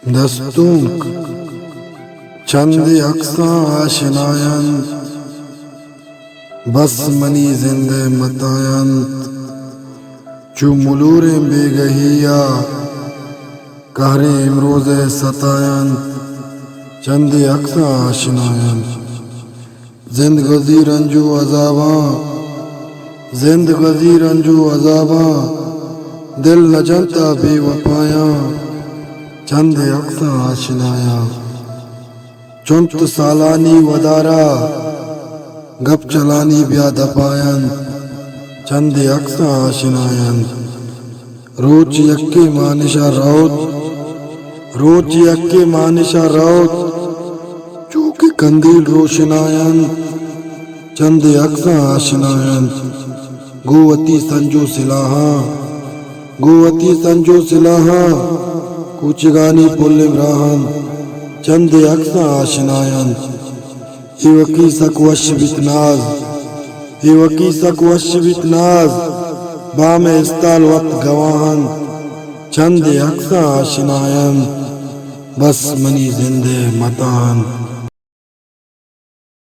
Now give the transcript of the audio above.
دستونک چند اقساں آشنایند بس منی زندے متایند چو ملوریں بے گہیا قہریں امروز ستایند چند اقساں آشنایند زند گزی رنجو عذاباں زند گزی رنجو عذاباں دل نہ جلتا بے وفایاں چند اقساں آشنایاں چنت سالانی ودارا گپ چلانی بیا دپایند چند اقساں آشنایند روچ یکے مانشا روت روچ یکے مانشا روت چوک کندیل روشنایند چند اقساں آشنایند گووتی سنجو سلاہاں گووتی سنجو سلاہاں کوچگانی پلم راہن چند اقساں آشنایند ایوکی سکوش بتناز ایوکی سکوش بتناز بام استال وقت گواہن چند اقساں آشنایند بس منی زندے متان